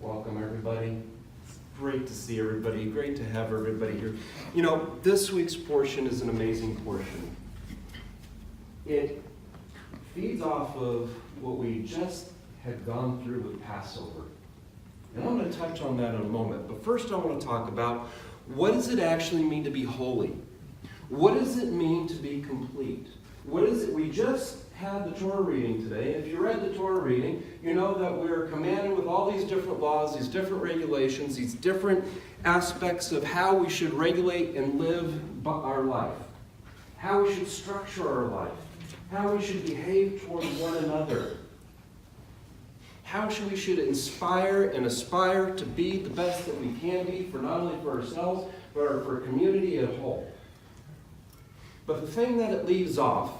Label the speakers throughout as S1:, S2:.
S1: Welcome, everybody. It's great to see everybody. Great to have everybody here. You know, this week's portion is an amazing portion. It feeds off of what we just had gone through with Passover. And I'm going to touch on that in a moment. But first I want to talk about, what does it actually mean to be holy? What does it mean to be complete? What is it? We just had the Torah reading today. If you read the Torah reading, you know that we're commanded with all these different laws, these different regulations, these different aspects of how we should regulate and live our life, how we should structure our life, how we should behave toward one another, how we should inspire and aspire to be the best that we can be, for not only for ourselves, but for a community as a whole. But the thing that it leaves off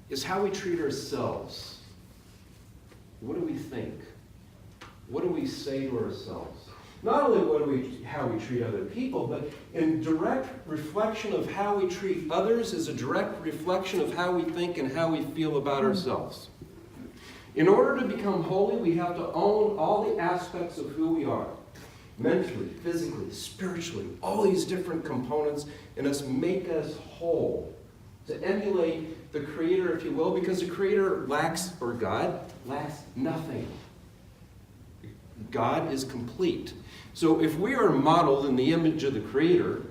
S1: is how we treat ourselves. What do we think? What do we say to ourselves? Not only how we treat other people, but in direct reflection of how we treat others is a direct reflection of how we think and how we feel about ourselves. In order to become holy, we have to own all the aspects of who we are. Mentally, physically, spiritually, all these different components in us make us whole. To emulate the Creator, if you will, because the Creator God lacks nothing. God is complete. So if we are modeled in the image of the Creator,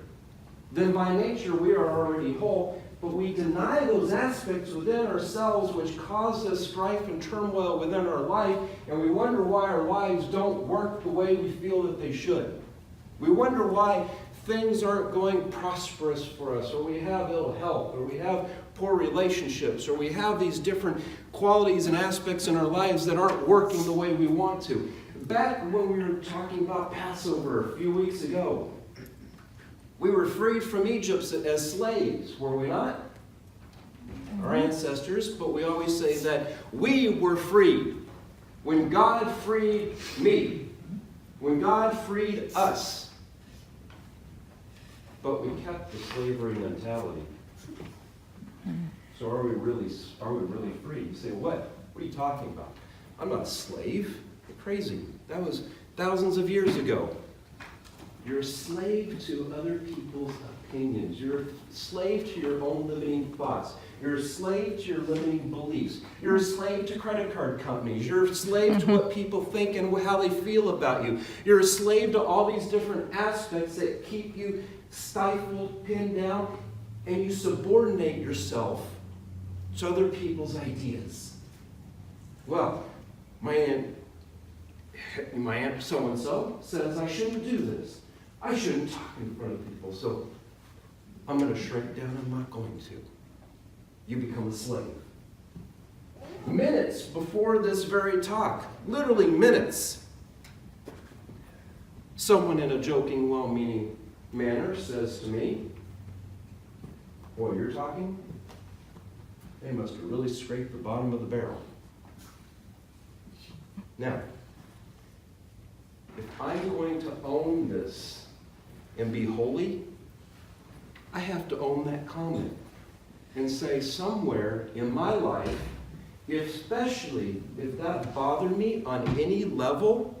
S1: then by nature we are already whole, but we deny those aspects within ourselves which cause us strife and turmoil within our life, and we wonder why our lives don't work the way we feel that they should. We wonder why things aren't going prosperous for us, or we have ill health, or we have poor relationships, or we have these different qualities and aspects in our lives that aren't working the way we want to. Back when we were talking about Passover a few weeks ago, we were freed from Egypt as slaves, were we not? Our ancestors, but we always say that we were freed. When God freed me, when God freed us, but we kept the slavery mentality. So are we really free? You say, what? What are you talking about? I'm not a slave. You're crazy. That was thousands of years ago. You're a slave to other people's opinions. You're a slave to your own limiting thoughts. You're a slave to your limiting beliefs. You're a slave to credit card companies. You're a slave to what people think and how they feel about you. You're a slave to all these different aspects that keep you stifled, pinned down, and you subordinate yourself to other people's ideas. Well, my aunt so-and-so says I shouldn't do this. I shouldn't talk in front of people, so I'm going to shrink down. I'm not going to. You become a slave. Minutes before this very talk, literally minutes, someone in a joking, well-meaning manner says to me, boy, you're talking? They must have really scraped the bottom of the barrel. Now, if I'm going to own this and be holy, I have to own that comment and say somewhere in my life, especially if that bothered me on any level,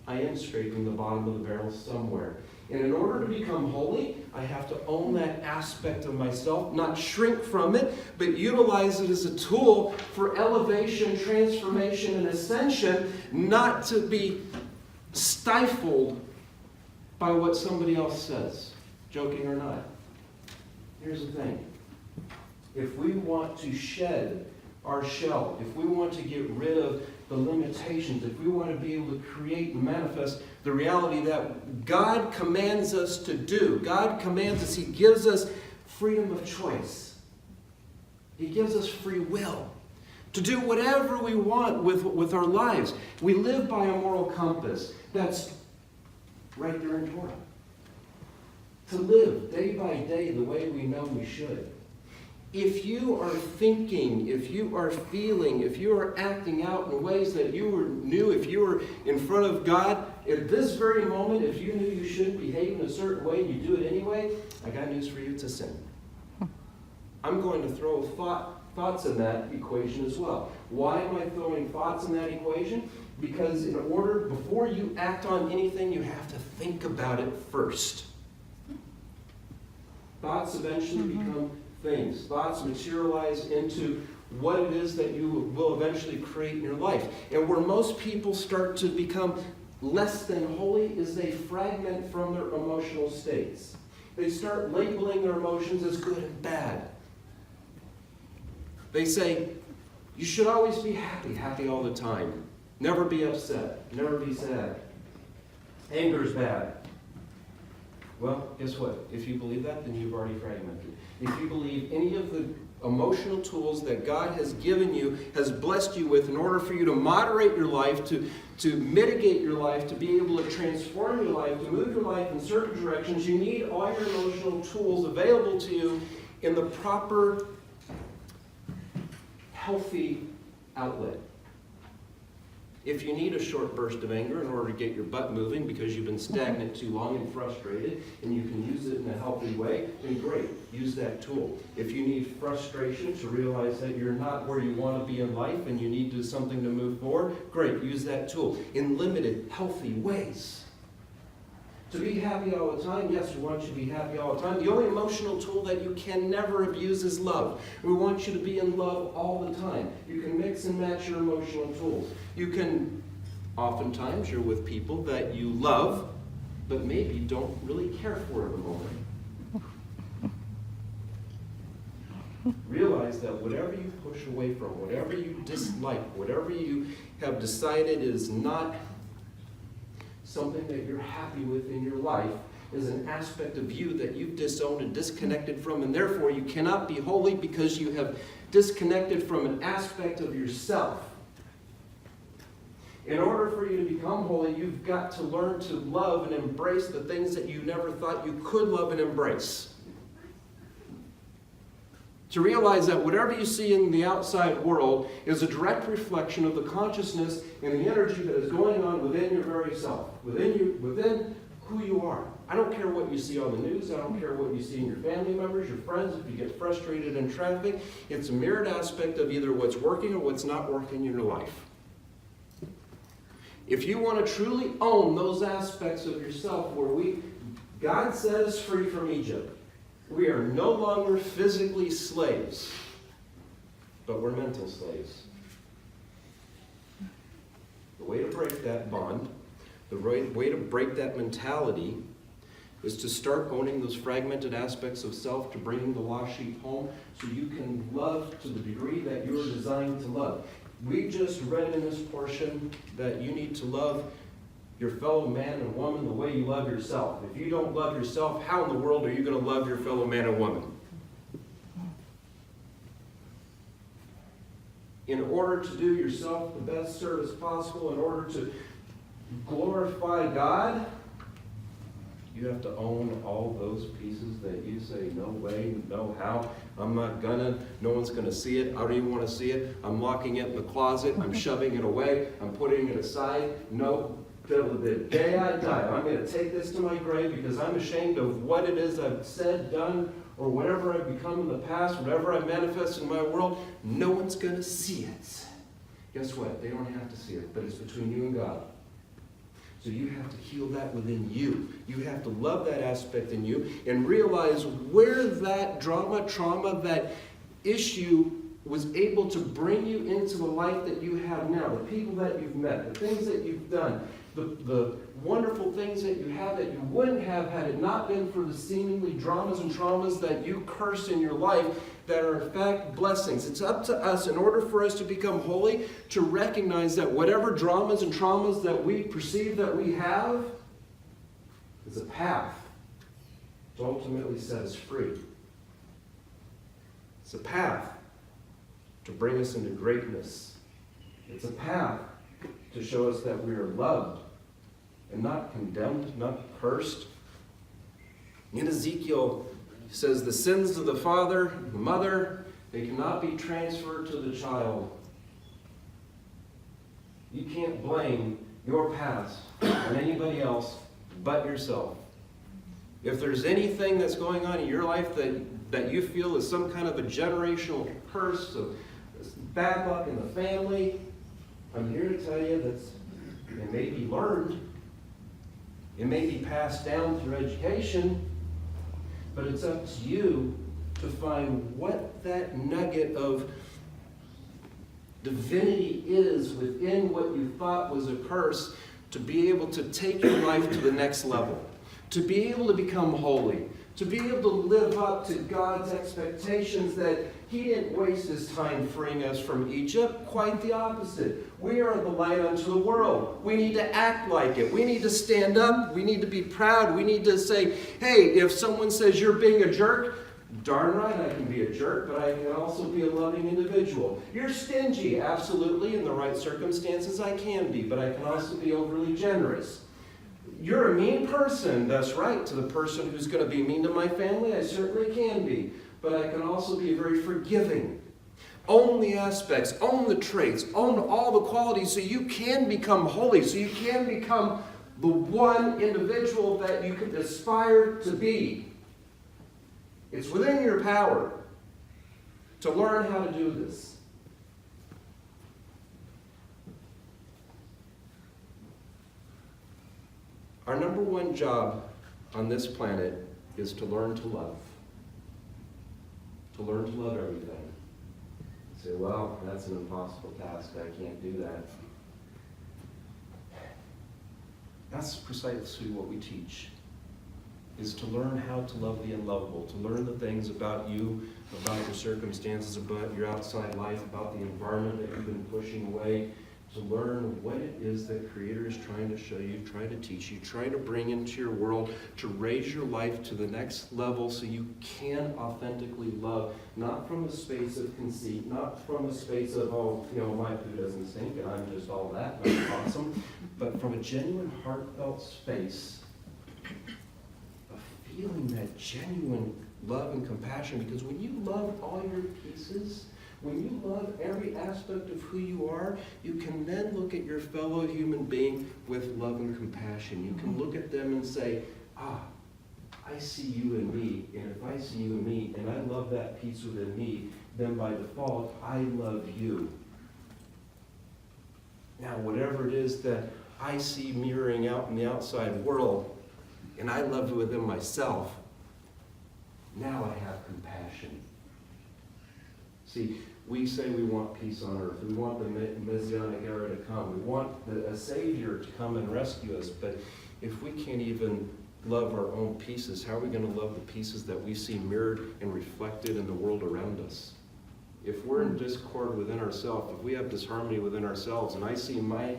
S1: I am scraping the bottom of the barrel somewhere. And in order to become holy, I have to own that aspect of myself, not shrink from it, but utilize it as a tool for elevation, transformation, and ascension, not to be stifled by what somebody else says, joking or not. Here's the thing. If we want to shed our shell, if we want to get rid of the limitations, if we want to be able to create and manifest the reality that God commands us to do, God commands us, He gives us freedom of choice. He gives us free will to do whatever we want with our lives. We live by a moral compass that's right there in Torah. To live day by day the way we know we should. If you are thinking, if you are feeling, if you are acting out in ways that you knew, if you were in front of God, at this very moment, if you knew you shouldn't behave in a certain way and you do it anyway, I got news for you, it's a sin. I'm going to throw a thought thoughts in that equation as well. Why am I throwing thoughts in that equation? Because before you act on anything, you have to think about it first. Thoughts eventually become things. Thoughts materialize into what it is that you will eventually create in your life. And where most people start to become less than holy is they fragment from their emotional states. They start labeling their emotions as good and bad. They say, you should always be happy, happy all the time. Never be upset, never be sad. Anger's bad. Well, guess what? If you believe that, then you've already fragmented. If you believe any of the emotional tools that God has given you, has blessed you with in order for you to moderate your life, to mitigate your life, to be able to transform your life, to move your life in certain directions, you need all your emotional tools available to you in the proper, healthy outlet. If you need a short burst of anger in order to get your butt moving because you've been stagnant too long and frustrated, and you can use it in a healthy way, then great, use that tool. If you need frustration to realize that you're not where you want to be in life and you need to do something to move forward, great, use that tool in limited, healthy ways. To be happy all the time, yes, we want you to be happy all the time. The only emotional tool that you can never abuse is love. We want you to be in love all the time. You can mix and match your emotional tools. You can, oftentimes, you're with people that you love, but maybe don't really care for at the moment. Realize that whatever you push away from, whatever you dislike, whatever you have decided is not something that you're happy with in your life is an aspect of you that you've disowned and disconnected from, and therefore you cannot be holy because you have disconnected from an aspect of yourself. In order for you to become holy, you've got to learn to love and embrace the things that you never thought you could love and embrace. To realize that whatever you see in the outside world is a direct reflection of the consciousness and the energy that is going on within your very self, within who you are. I don't care what you see on the news. I don't care what you see in your family members, your friends. If you get frustrated in traffic, it's a mirrored aspect of either what's working or what's not working in your life. If you want to truly own those aspects of yourself where God set us free from Egypt, we are no longer physically slaves, but we're mental slaves. The way to break that bond, the right way to break that mentality is to start owning those fragmented aspects of self, to bring the lost sheep home so you can love to the degree that you are designed to love. We just read in this portion that you need to love your fellow man and woman the way you love yourself. If you don't love yourself, how in the world are you going to love your fellow man and woman? In order to do yourself the best service possible, in order to glorify God, you have to own all those pieces that you say, no way, no how, I'm not gonna, no one's gonna see it, I don't even want to see it, I'm locking it in the closet, I'm shoving it away, I'm putting it aside, no. Till the day I die, I'm going to take this to my grave because I'm ashamed of what it is I've said, done, or whatever I've become in the past, whatever I manifest in my world. No one's going to see it. Guess what? They don't have to see it, but it's between you and God. So you have to heal that within you. You have to love that aspect in you and realize where that drama, trauma, that issue was able to bring you into the life that you have now, the people that you've met, the things that you've done, the wonderful things that you have that you wouldn't have had it not been for the seemingly dramas and traumas that you curse in your life that are in fact blessings. It's up to us, in order for us to become holy, to recognize that whatever dramas and traumas that we perceive that we have is a path to ultimately set us free. It's a path to bring us into greatness. It's a path to show us that we are loved and not condemned, not cursed. In Ezekiel, he says, the sins of the father, the mother, they cannot be transferred to the child. You can't blame your past on anybody else but yourself. If there's anything that's going on in your life that you feel is some kind of a generational curse of bad luck in the family, I'm here to tell you that it may be learned, it may be passed down through education, but it's up to you to find what that nugget of divinity is within what you thought was a curse, to be able to take your life to the next level, to be able to become holy, to be able to live up to God's expectations, that He didn't waste His time freeing us from Egypt. Quite the opposite. We are the light unto the world. We need to act like it. We need to stand up. We need to be proud. We need to say, hey, if someone says you're being a jerk, darn right I can be a jerk, but I can also be a loving individual. You're stingy. Absolutely. In the right circumstances I can be, but I can also be overly generous. You're a mean person. That's right. To the person who's going to be mean to my family, I certainly can be. But I can also be very forgiving. Own the aspects, own the traits, own all the qualities so you can become holy, so you can become the one individual that you can aspire to be. It's within your power to learn how to do this. Our number one job on this planet is to learn to love. To learn to love everything. You say, well, that's an impossible task. I can't do that. That's precisely what we teach, is to learn how to love the unlovable, to learn the things about you, about your circumstances, about your outside life, about the environment that you've been pushing away, to learn what it is that Creator is trying to show you, trying to teach you, trying to bring into your world, to raise your life to the next level so you can authentically love, not from a space of conceit, not from a space of, oh, my food doesn't stink and I'm just all that, and I'm awesome, but from a genuine, heartfelt space of feeling that genuine love and compassion. Because when you love all your pieces, when you love every aspect of who you are, you can then look at your fellow human being with love and compassion. You can look at them and say, I see you in me, and if I see you in me, and I love that piece within me, then by default, I love you. Now, whatever it is that I see mirroring out in the outside world, and I love it within myself, now I have compassion. See, we say we want peace on earth. We want the Messianic era to come. We want a Savior to come and rescue us. But if we can't even love our own pieces, how are we going to love the pieces that we see mirrored and reflected in the world around us? If we're in discord within ourselves, if we have disharmony within ourselves, and I see my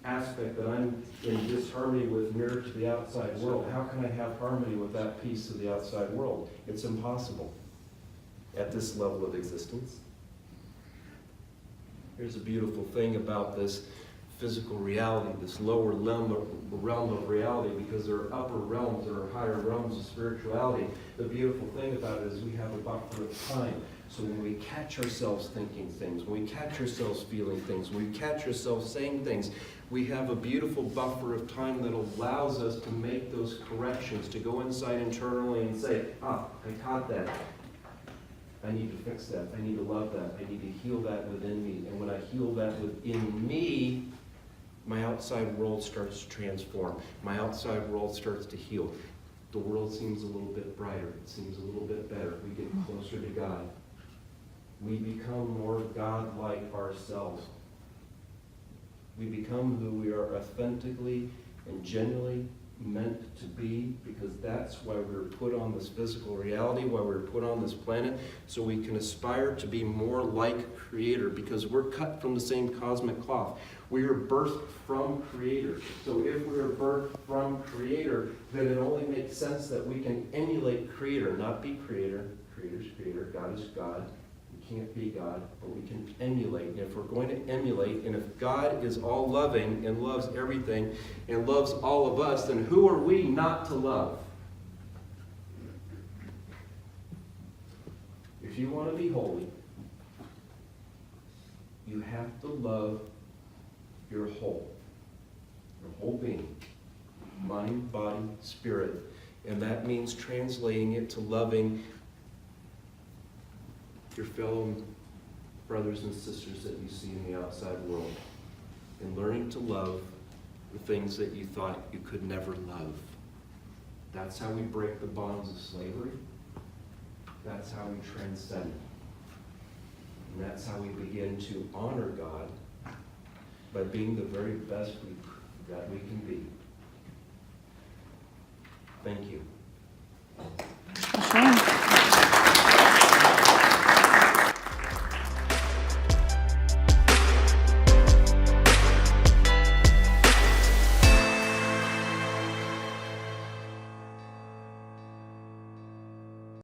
S1: aspect that I'm in disharmony with mirrored to the outside world, how can I have harmony with that piece of the outside world? It's impossible at this level of existence. Here's a beautiful thing about this physical reality, this lower realm of reality, because there are upper realms, there are higher realms of spirituality. The beautiful thing about it is we have a buffer of time. So when we catch ourselves thinking things, when we catch ourselves feeling things, when we catch ourselves saying things, we have a beautiful buffer of time that allows us to make those corrections, to go inside internally and say, I caught that. I need to fix that. I need to love that. I need to heal that within me. And when I heal that within me, my outside world starts to transform. My outside world starts to heal. The world seems a little bit brighter. It seems a little bit better. We get closer to God. We become more God-like ourselves. We become who we are authentically and genuinely meant to be, because that's why we were put on this physical reality, why we were put on this planet, so we can aspire to be more like Creator, because we're cut from the same cosmic cloth. We are birthed from Creator. So if we are birthed from Creator, then it only makes sense that we can emulate Creator, not be Creator. Creator's Creator, God is God. We can't be God, but we can emulate. And if we're going to emulate, and if God is all loving and loves everything and loves all of us, then who are we not to love? If you want to be holy, you have to love your whole being, mind, body, spirit. And that means translating it to loving your fellow brothers and sisters that you see in the outside world. And learning to love the things that you thought you could never love. That's how we break the bonds of slavery. That's how we transcend. And that's how we begin to honor God by being the very best that we can be. Thank you.